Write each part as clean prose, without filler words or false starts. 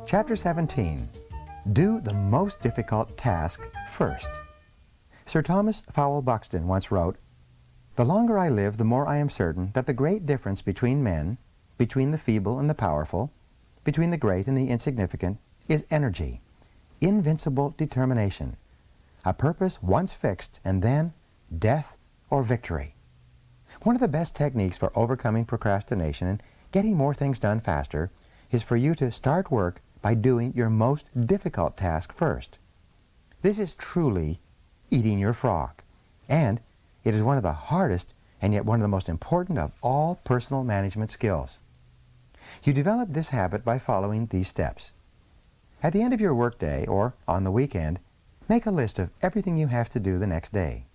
Chapter 17. Do the most difficult task first. Sir Thomas Fowell Buxton once wrote, "The longer I live, the more I am certain that the great difference between men, between the feeble and the powerful, between the great and the insignificant, is energy, invincible determination, a purpose once fixed, and then death or victory." One of the best techniques for overcoming procrastination and getting more things done faster is for you to start work by doing your most difficult task first. This is truly eating your frog, and it is one of the hardest and yet one of the most important of all personal management skills. You develop this habit by following these steps. At the end of your workday or on the weekend, make a list of everything you have to do the next day.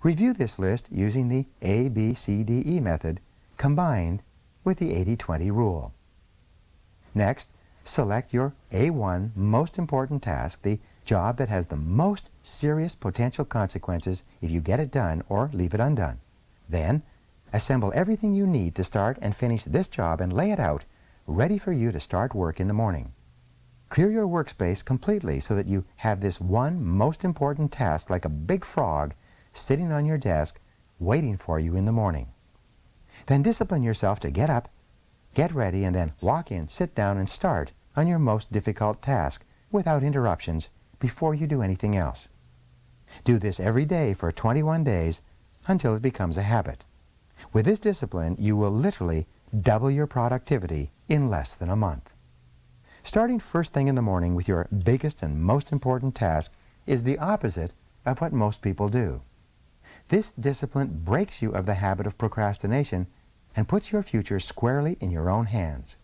Review this list using the ABCDE method combined with the 80-20 rule. Next, select your A1 most important task, the job that has the most serious potential consequences if you get it done or leave it undone. Then, assemble everything you need to start and finish this job and lay it out, ready for you to start work in the morning. Clear your workspace completely so that you have this one most important task like a big frog sitting on your desk waiting for you in the morning. Then discipline yourself to get up, get ready, and then walk in, sit down, and start on your most difficult task without interruptions before you do anything else. Do this every day for 21 days until it becomes a habit. With this discipline, you will literally double your productivity in less than a month. Starting first thing in the morning with your biggest and most important task is the opposite of what most people do. This discipline breaks you of the habit of procrastination and puts your future squarely in your own hands.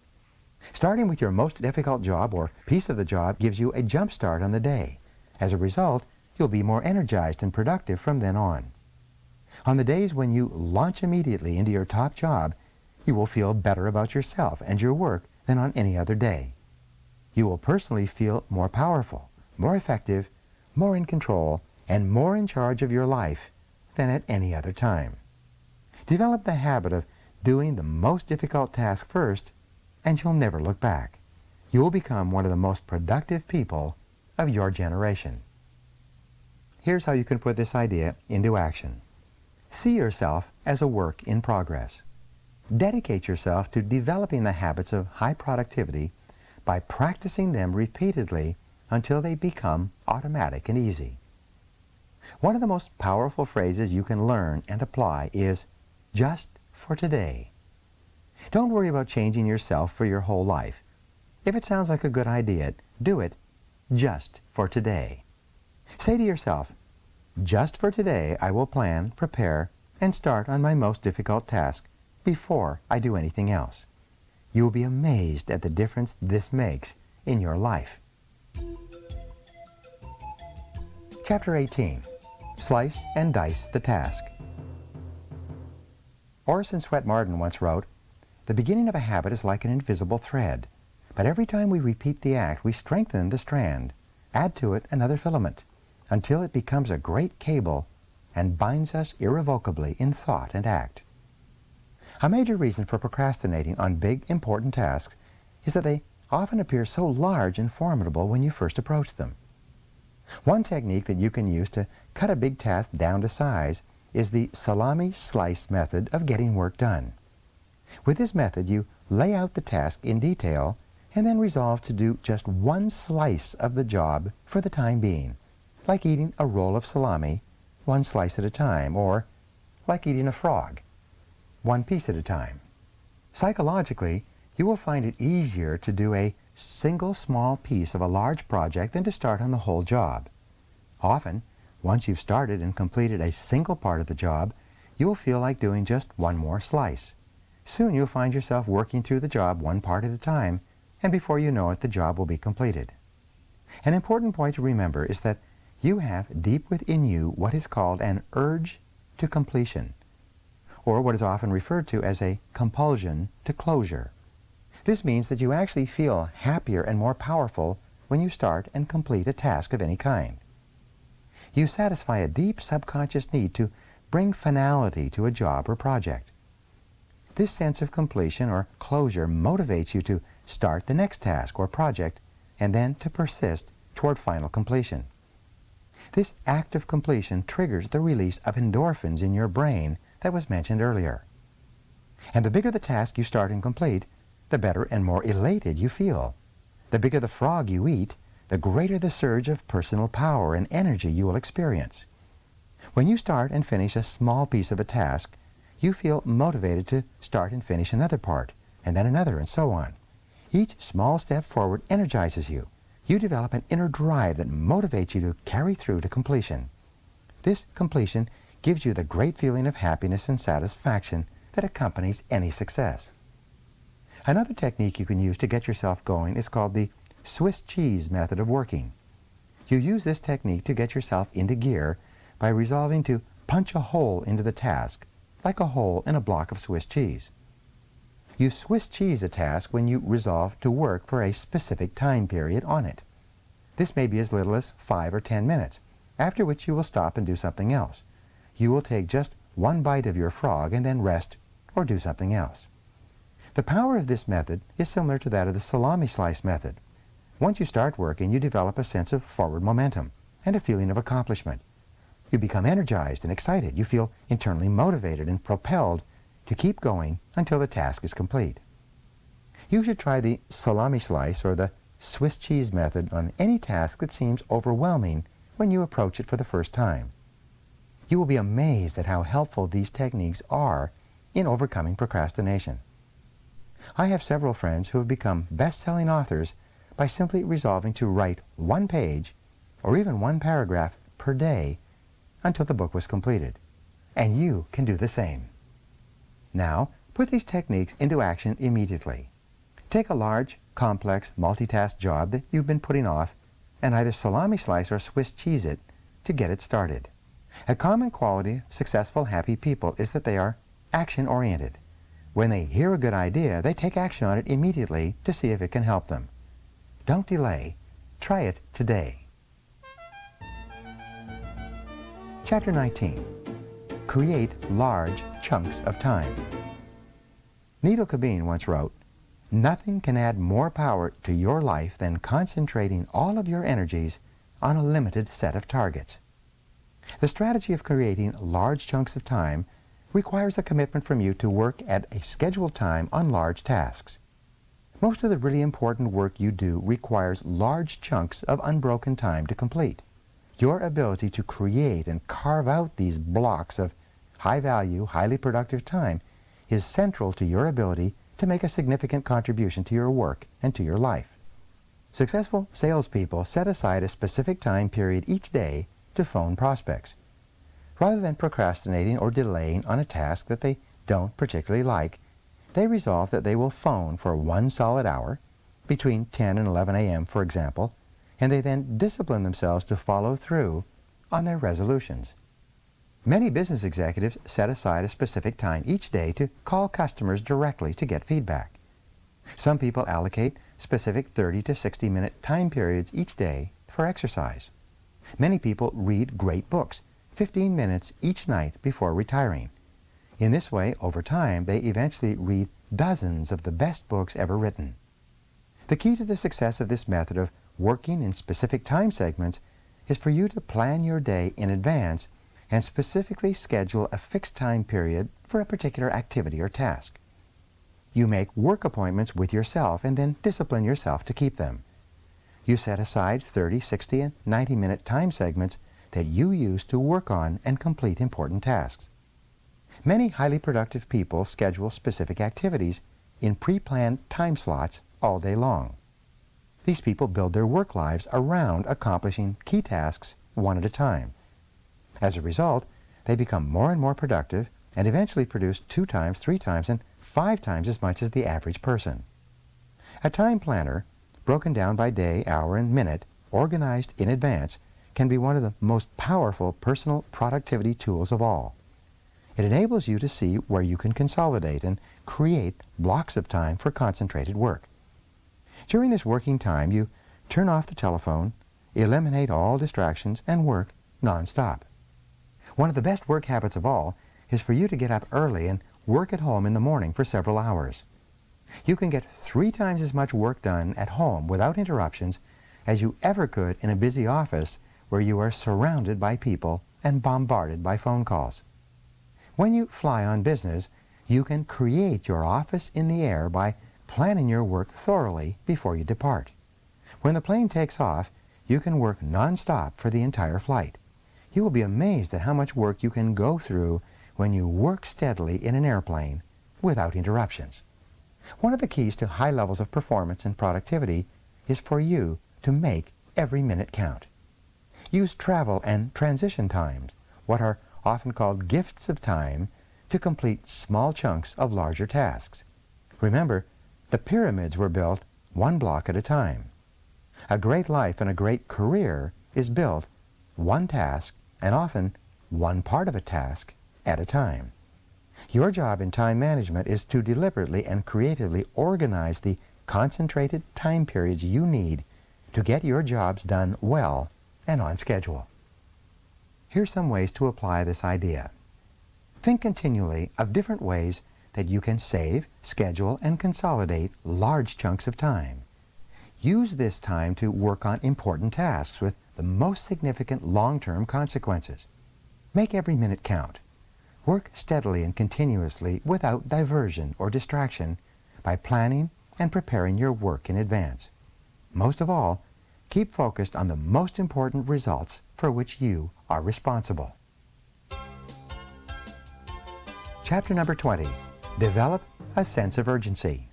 Starting with your most difficult job or piece of the job gives you a jump start on the day. As a result, you'll be more energized and productive from then on. On the days when you launch immediately into your top job, you will feel better about yourself and your work than on any other day. You will personally feel more powerful, more effective, more in control, and more in charge of your life than at any other time. Develop the habit of doing the most difficult task first, and you'll never look back. You'll become one of the most productive people of your generation. Here's how you can put this idea into action. See yourself as a work in progress. Dedicate yourself to developing the habits of high productivity by practicing them repeatedly until they become automatic and easy. One of the most powerful phrases you can learn and apply is just for today. Don't worry about changing yourself for your whole life. If it sounds like a good idea, do it just for today. Say to yourself, just for today I will plan, prepare, and start on my most difficult task before I do anything else. You will be amazed at the difference this makes in your life. Chapter 18. Slice and dice the task. Orson Swett Marden once wrote, "The beginning of a habit is like an invisible thread, but every time we repeat the act, we strengthen the strand, add to it another filament, until it becomes a great cable and binds us irrevocably in thought and act." A major reason for procrastinating on big, important tasks is that they often appear so large and formidable when you first approach them. One technique that you can use to cut a big task down to size is the salami slice method of getting work done. With this method, you lay out the task in detail and then resolve to do just one slice of the job for the time being, like eating a roll of salami, one slice at a time, or like eating a frog, one piece at a time. Psychologically, you will find it easier to do a single small piece of a large project than to start on the whole job. Often, once you've started and completed a single part of the job, you will feel like doing just one more slice. Soon you'll find yourself working through the job one part at a time, and before you know it, the job will be completed. An important point to remember is that you have deep within you what is called an urge to completion, or what is often referred to as a compulsion to closure. This means that you actually feel happier and more powerful when you start and complete a task of any kind. You satisfy a deep subconscious need to bring finality to a job or project. This sense of completion or closure motivates you to start the next task or project, and then to persist toward final completion. This act of completion triggers the release of endorphins in your brain that was mentioned earlier. And the bigger the task you start and complete, the better and more elated you feel. The bigger the frog you eat, the greater the surge of personal power and energy you will experience. When you start and finish a small piece of a task, you feel motivated to start and finish another part, and then another, and so on. Each small step forward energizes you. You develop an inner drive that motivates you to carry through to completion. This completion gives you the great feeling of happiness and satisfaction that accompanies any success. Another technique you can use to get yourself going is called the Swiss cheese method of working. You use this technique to get yourself into gear by resolving to punch a hole into the task, like a hole in a block of Swiss cheese. You Swiss cheese a task when you resolve to work for a specific time period on it. This may be as little as 5 or 10 minutes, after which you will stop and do something else. You will take just one bite of your frog and then rest or do something else. The power of this method is similar to that of the salami slice method. Once you start working, you develop a sense of forward momentum and a feeling of accomplishment. You become energized and excited. You feel internally motivated and propelled to keep going until the task is complete. You should try the salami slice or the Swiss cheese method on any task that seems overwhelming when you approach it for the first time. You will be amazed at how helpful these techniques are in overcoming procrastination. I have several friends who have become best-selling authors by simply resolving to write one page or even one paragraph per day until the book was completed. And you can do the same. Now, put these techniques into action immediately. Take a large, complex, multitask job that you've been putting off and either salami slice or Swiss cheese it to get it started. A common quality of successful, happy people is that they are action-oriented. When they hear a good idea, they take action on it immediately to see if it can help them. Don't delay. Try it today. Chapter 19. Create large chunks of time. Needle Cabine once wrote, "Nothing can add more power to your life than concentrating all of your energies on a limited set of targets." The strategy of creating large chunks of time requires a commitment from you to work at a scheduled time on large tasks. Most of the really important work you do requires large chunks of unbroken time to complete. Your ability to create and carve out these blocks of high-value, highly productive time is central to your ability to make a significant contribution to your work and to your life. Successful salespeople set aside a specific time period each day to phone prospects. Rather than procrastinating or delaying on a task that they don't particularly like, they resolve that they will phone for 1 solid hour, between 10 and 11 a.m., for example, and they then discipline themselves to follow through on their resolutions. Many business executives set aside a specific time each day to call customers directly to get feedback. Some people allocate specific 30 to 60-minute time periods each day for exercise. Many people read great books, 15 minutes each night before retiring. In this way, over time, they eventually read dozens of the best books ever written. The key to the success of this method of working in specific time segments is for you to plan your day in advance and specifically schedule a fixed time period for a particular activity or task. You make work appointments with yourself and then discipline yourself to keep them. You set aside 30, 60, and 90-minute time segments that you use to work on and complete important tasks. Many highly productive people schedule specific activities in pre-planned time slots all day long. These people build their work lives around accomplishing key tasks one at a time. As a result, they become more and more productive and eventually produce 2 times, 3 times, and 5 times as much as the average person. A time planner, broken down by day, hour, and minute, organized in advance, can be one of the most powerful personal productivity tools of all. It enables you to see where you can consolidate and create blocks of time for concentrated work. During this working time, you turn off the telephone, eliminate all distractions, and work non-stop. One of the best work habits of all is for you to get up early and work at home in the morning for several hours. You can get 3 times as much work done at home without interruptions as you ever could in a busy office where you are surrounded by people and bombarded by phone calls. When you fly on business, you can create your office in the air by planning your work thoroughly before you depart. When the plane takes off, you can work non-stop for the entire flight. You will be amazed at how much work you can go through when you work steadily in an airplane without interruptions. One of the keys to high levels of performance and productivity is for you to make every minute count. Use travel and transition times, what are often called gifts of time, to complete small chunks of larger tasks. Remember, the pyramids were built 1 block at a time. A great life and a great career is built 1 task, and often 1 part of a task, at a time. Your job in time management is to deliberately and creatively organize the concentrated time periods you need to get your jobs done well and on schedule. Here's some ways to apply this idea. Think continually of different ways that you can save, schedule, and consolidate large chunks of time. Use this time to work on important tasks with the most significant long-term consequences. Make every minute count. Work steadily and continuously without diversion or distraction by planning and preparing your work in advance. Most of all, keep focused on the most important results for which you are responsible. Chapter number 20. Develop a sense of urgency.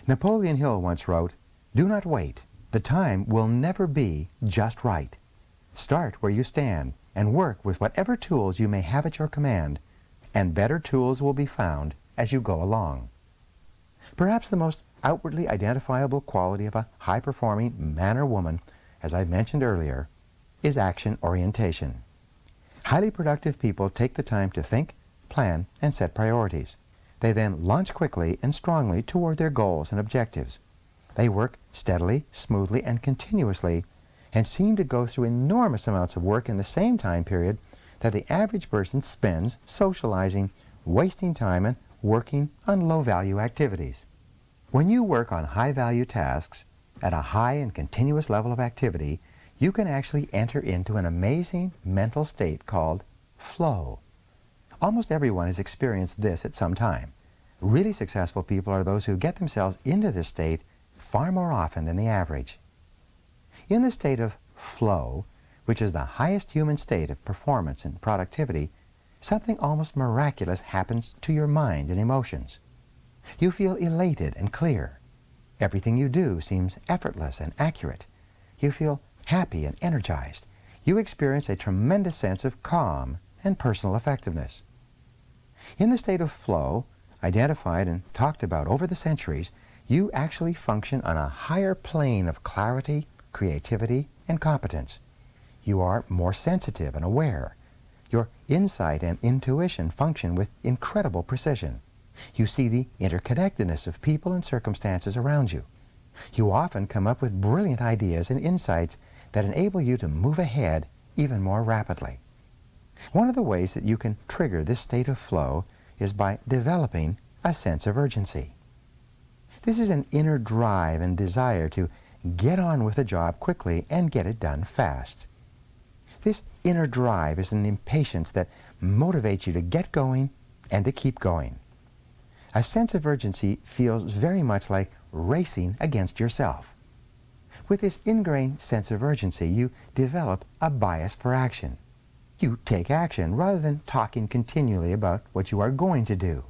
Napoleon Hill once wrote, "Do not wait. The time will never be just right. Start where you stand and work with whatever tools you may have at your command, and better tools will be found as you go along." Perhaps the most outwardly identifiable quality of a high-performing man or woman, as I mentioned earlier, is action orientation. Highly productive people take the time to think, plan, and set priorities. They then launch quickly and strongly toward their goals and objectives. They work steadily, smoothly, and continuously, and seem to go through enormous amounts of work in the same time period that the average person spends socializing, wasting time, and working on low-value activities. When you work on high-value tasks at a high and continuous level of activity, you can actually enter into an amazing mental state called flow. Almost everyone has experienced this at some time. Really successful people are those who get themselves into this state far more often than the average. In the state of flow, which is the highest human state of performance and productivity, something almost miraculous happens to your mind and emotions. You feel elated and clear. Everything you do seems effortless and accurate. You feel happy and energized. You experience a tremendous sense of calm and personal effectiveness. In the state of flow, identified and talked about over the centuries, you actually function on a higher plane of clarity, creativity, and competence. You are more sensitive and aware. Your insight and intuition function with incredible precision. You see the interconnectedness of people and circumstances around you. You often come up with brilliant ideas and insights that enable you to move ahead even more rapidly. One of the ways that you can trigger this state of flow is by developing a sense of urgency. This is an inner drive and desire to get on with a job quickly and get it done fast. This inner drive is an impatience that motivates you to get going and to keep going. A sense of urgency feels very much like racing against yourself. With this ingrained sense of urgency, you develop a bias for action. You take action rather than talking continually about what you are going to do.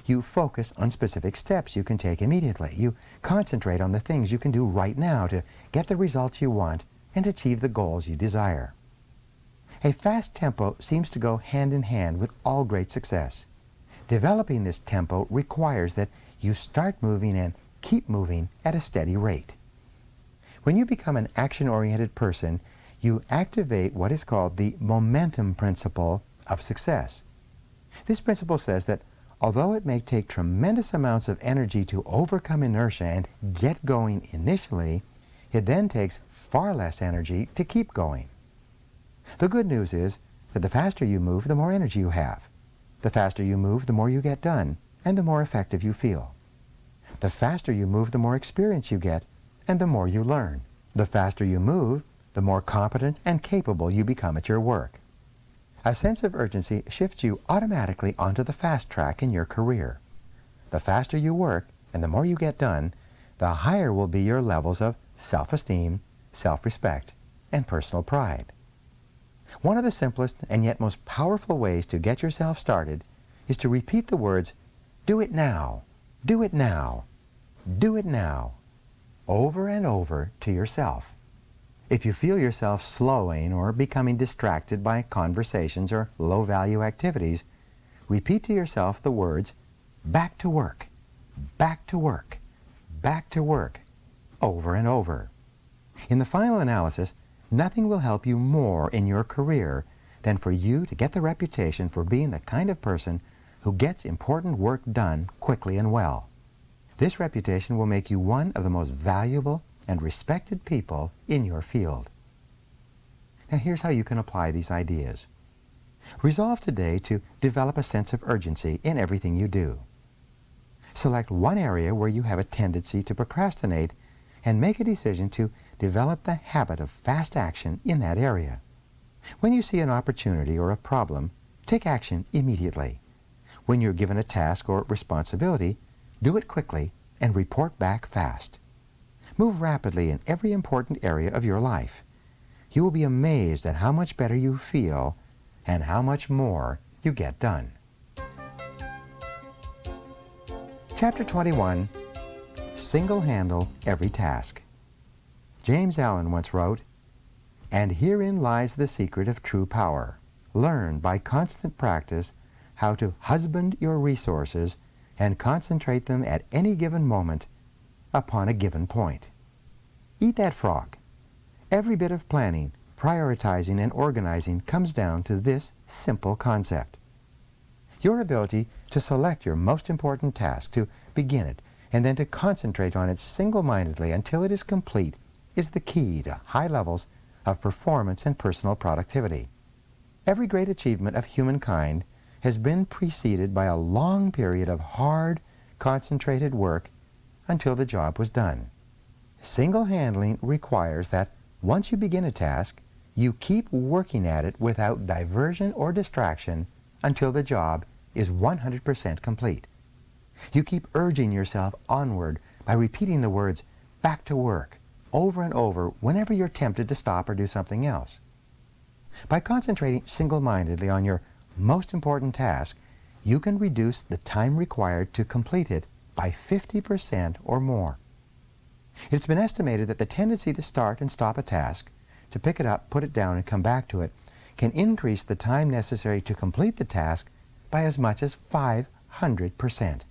You focus on specific steps you can take immediately. You concentrate on the things you can do right now to get the results you want and achieve the goals you desire. A fast tempo seems to go hand in hand with all great success. Developing this tempo requires that you start moving and keep moving at a steady rate. When you become an action-oriented person, you activate what is called the momentum principle of success. This principle says that although it may take tremendous amounts of energy to overcome inertia and get going initially, it then takes far less energy to keep going. The good news is that the faster you move, the more energy you have. The faster you move, the more you get done, and the more effective you feel. The faster you move, the more experience you get, and the more you learn. The faster you move, the more competent and capable you become at your work. A sense of urgency shifts you automatically onto the fast track in your career. The faster you work and the more you get done, the higher will be your levels of self-esteem, self-respect, and personal pride. One of the simplest and yet most powerful ways to get yourself started is to repeat the words, "Do it now, do it now, do it now," over and over to yourself. If you feel yourself slowing or becoming distracted by conversations or low-value activities, repeat to yourself the words, "Back to work, back to work, back to work," over and over. In the final analysis, nothing will help you more in your career than for you to get the reputation for being the kind of person who gets important work done quickly and well. This reputation will make you one of the most valuable and respected people in your field. Now here's how you can apply these ideas. Resolve today to develop a sense of urgency in everything you do. Select one area where you have a tendency to procrastinate and make a decision to develop the habit of fast action in that area. When you see an opportunity or a problem, take action immediately. When you're given a task or responsibility, do it quickly and report back fast. Move rapidly in every important area of your life. You will be amazed at how much better you feel and how much more you get done. Chapter 21, Single-Handle Every Task. James Allen once wrote, "And herein lies the secret of true power. Learn by constant practice how to husband your resources and concentrate them at any given moment upon a given point." Eat that frog. Every bit of planning, prioritizing, and organizing comes down to this simple concept. Your ability to select your most important task, to begin it, and then to concentrate on it single-mindedly until it is complete is the key to high levels of performance and personal productivity. Every great achievement of humankind has been preceded by a long period of hard, concentrated work until the job was done. Single-handling requires that once you begin a task, you keep working at it without diversion or distraction until the job is 100% complete. You keep urging yourself onward by repeating the words, "back to work," over and over whenever you're tempted to stop or do something else. By concentrating single-mindedly on your most important task, you can reduce the time required to complete it by 50% or more. It's been estimated that the tendency to start and stop a task, to pick it up, put it down, and come back to it, can increase the time necessary to complete the task by as much as 500%.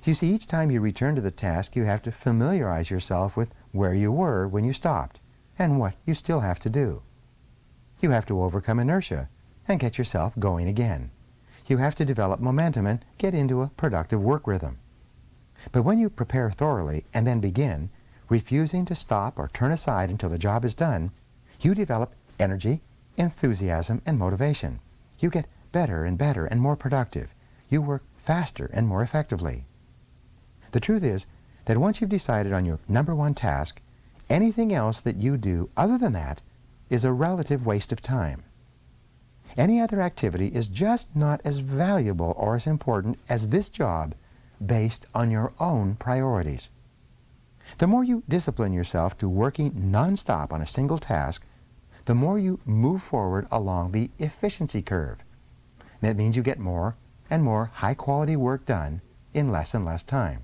You see, each time you return to the task, you have to familiarize yourself with where you were when you stopped and what you still have to do. You have to overcome inertia and get yourself going again. You have to develop momentum and get into a productive work rhythm. But when you prepare thoroughly and then begin, refusing to stop or turn aside until the job is done, you develop energy, enthusiasm, and motivation. You get better and more productive. You work faster and more effectively. The truth is that once you've decided on your number one task, anything else that you do other than that is a relative waste of time. Any other activity is just not as valuable or as important as this job based on your own priorities. The more you discipline yourself to working non-stop on a single task, the more you move forward along the efficiency curve. That means you get more and more high-quality work done in less and less time.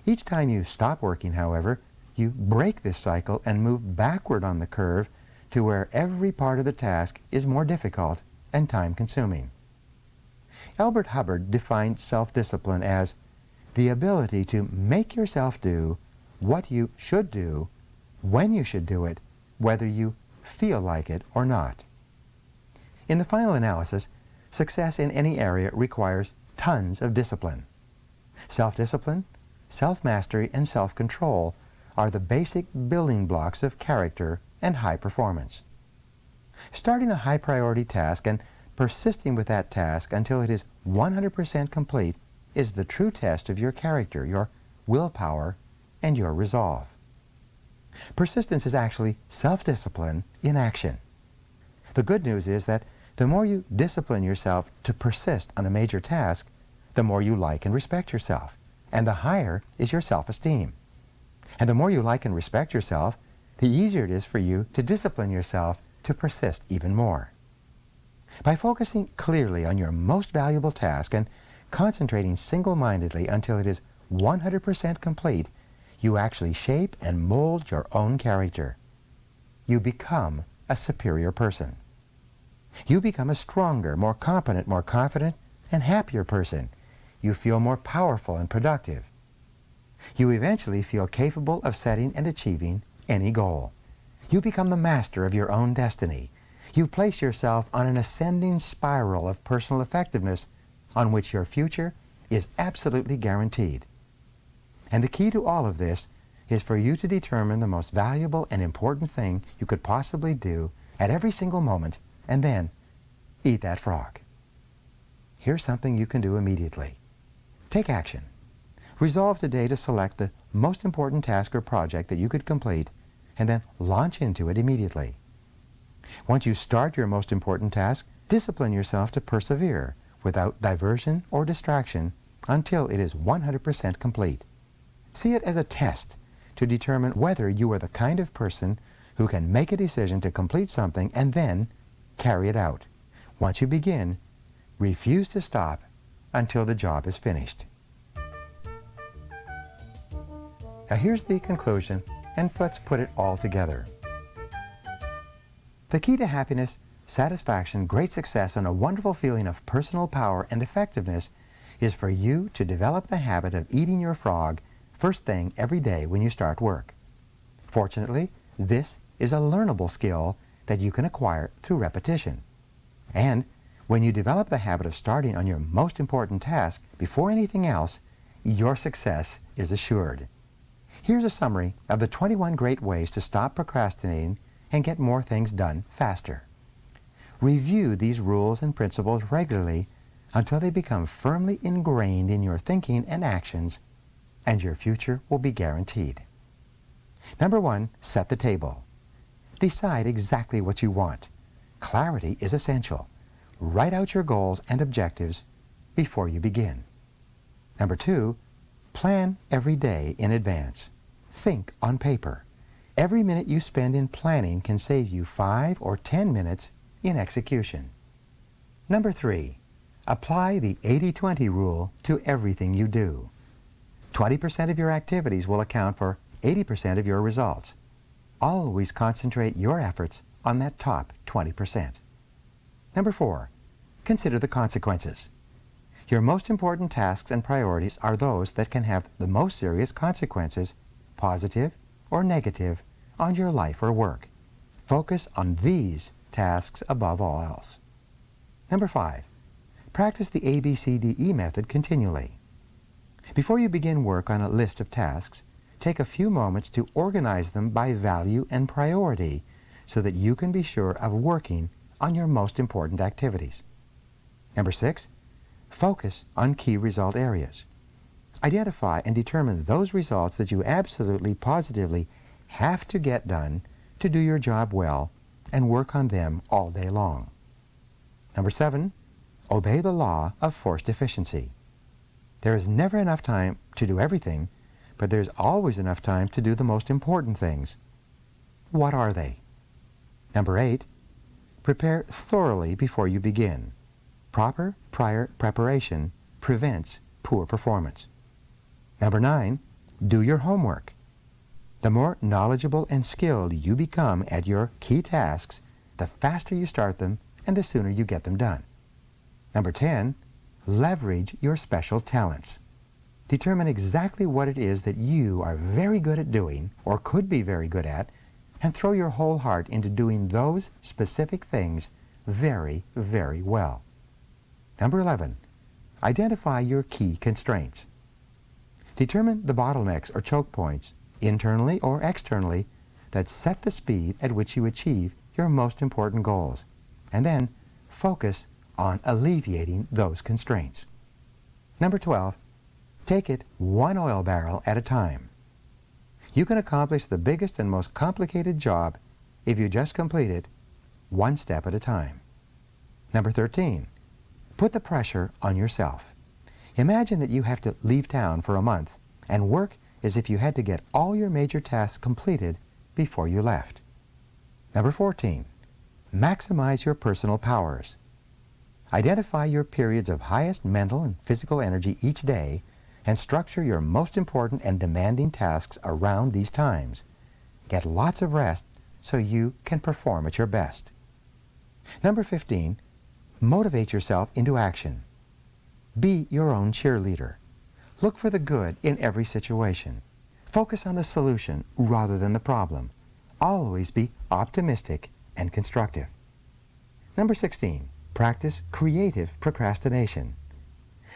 Each time you stop working, however, you break this cycle and move backward on the curve to where every part of the task is more difficult and time-consuming. Elbert Hubbard defined self-discipline as the ability to make yourself do what you should do, when you should do it, whether you feel like it or not. In the final analysis, success in any area requires tons of discipline. Self-discipline, self-mastery, and self-control are the basic building blocks of character and high performance. Starting a high-priority task and persisting with that task until it is 100% complete is the true test of your character, your willpower, and your resolve. Persistence is actually self-discipline in action. The good news is that the more you discipline yourself to persist on a major task, the more you like and respect yourself, and the higher is your self-esteem. And the more you like and respect yourself, the easier it is for you to discipline yourself to persist even more. By focusing clearly on your most valuable task and concentrating single-mindedly until it is 100% complete, you actually shape and mold your own character. You become a superior person. You become a stronger, more competent, more confident, and happier person. You feel more powerful and productive. You eventually feel capable of setting and achieving any goal. You become the master of your own destiny. You place yourself on an ascending spiral of personal effectiveness on which your future is absolutely guaranteed. And the key to all of this is for you to determine the most valuable and important thing you could possibly do at every single moment, and then eat that frog. Here's something you can do immediately. Take action. Resolve today to select the most important task or project that you could complete, and then launch into it immediately. Once you start your most important task, discipline yourself to persevere without diversion or distraction until it is 100% complete. See it as a test to determine whether you are the kind of person who can make a decision to complete something and then carry it out. Once you begin, refuse to stop until the job is finished. Now here's the conclusion, and let's put it all together. The key to happiness, satisfaction, great success, and a wonderful feeling of personal power and effectiveness is for you to develop the habit of eating your frog first thing every day when you start work. Fortunately, this is a learnable skill that you can acquire through repetition. And when you develop the habit of starting on your most important task before anything else, your success is assured. Here's a summary of the 21 great ways to stop procrastinating and get more things done faster. Review these rules and principles regularly until they become firmly ingrained in your thinking and actions, and your future will be guaranteed. Number 1, set the table. Decide exactly what you want. Clarity is essential. Write out your goals and objectives before you begin. Number 2, plan every day in advance. Think on paper. Every minute you spend in planning can save you 5 or 10 minutes in execution. Number 3, apply the 80-20 rule to everything you do. 20% of your activities will account for 80% of your results. Always concentrate your efforts on that top 20%. Number 4, consider the consequences. Your most important tasks and priorities are those that can have the most serious consequences, positive or negative, on your life or work. Focus on these tasks above all else. Number 5, practice the ABCDE method continually. Before you begin work on a list of tasks, take a few moments to organize them by value and priority so that you can be sure of working on your most important activities. Number 6, focus on key result areas. Identify and determine those results that you absolutely, positively have to get done to do your job well, and work on them all day long. Number 7, obey the law of forced efficiency. There is never enough time to do everything, but there's always enough time to do the most important things. What are they? Number 8, prepare thoroughly before you begin. Proper prior preparation prevents poor performance. Number 9, do your homework. The more knowledgeable and skilled you become at your key tasks, the faster you start them and the sooner you get them done. Number 10, leverage your special talents. Determine exactly what it is that you are very good at doing or could be very good at, and throw your whole heart into doing those specific things very, very well. Number 11, identify your key constraints. Determine the bottlenecks or choke points, internally or externally, that set the speed at which you achieve your most important goals, and then focus on alleviating those constraints. Number 12, Take it one oil barrel at a time. You can accomplish the biggest and most complicated job if you just complete it one step at a time. Number 13, put the pressure on yourself. Imagine that you have to leave town for a month and work as if you had to get all your major tasks completed before you left. Number 14, maximize your personal powers. Identify your periods of highest mental and physical energy each day and structure your most important and demanding tasks around these times. Get lots of rest so you can perform at your best. Number 15, motivate yourself into action. Be your own cheerleader. Look for the good in every situation. Focus on the solution rather than the problem. Always be optimistic and constructive. Number 16, practice creative procrastination.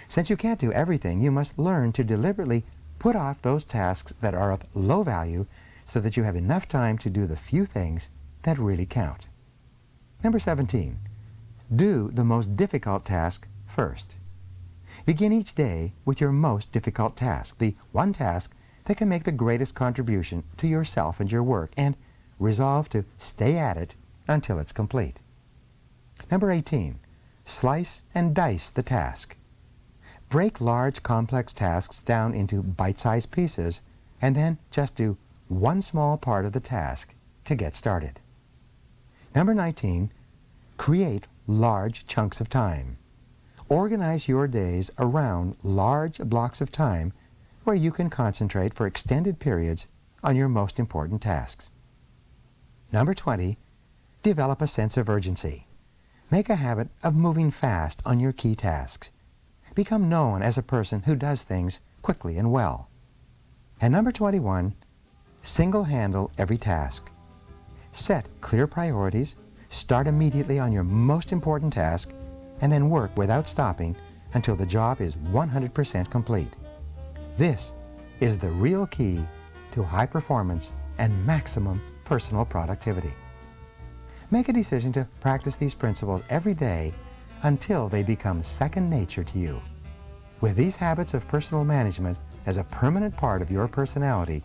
Since you can't do everything, you must learn to deliberately put off those tasks that are of low value so that you have enough time to do the few things that really count. Number 17, do the most difficult task first. Begin each day with your most difficult task, the one task that can make the greatest contribution to yourself and your work, and resolve to stay at it until it's complete. Number 18, slice and dice the task. Break large, complex tasks down into bite-sized pieces and then just do one small part of the task to get started. Number 19, create large chunks of time. Organize your days around large blocks of time where you can concentrate for extended periods on your most important tasks. Number 20, develop a sense of urgency. Make a habit of moving fast on your key tasks. Become known as a person who does things quickly and well. And number 21, single-handle every task. Set clear priorities, start immediately on your most important task, and then work without stopping until the job is 100% complete. This is the real key to high performance and maximum personal productivity. Make a decision to practice these principles every day until they become second nature to you. With these habits of personal management as a permanent part of your personality,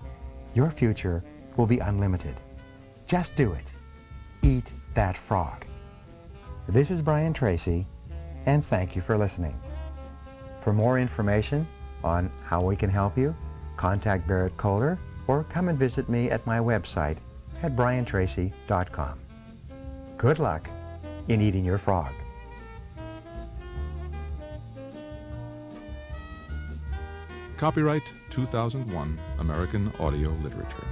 your future will be unlimited. Just do it. Eat that frog. This is Brian Tracy, and thank you for listening. For more information on how we can help you, contact Barrett Kohler or come and visit me at my website at briantracy.com. Good luck in eating your frog. Copyright 2001 American Audio Literature.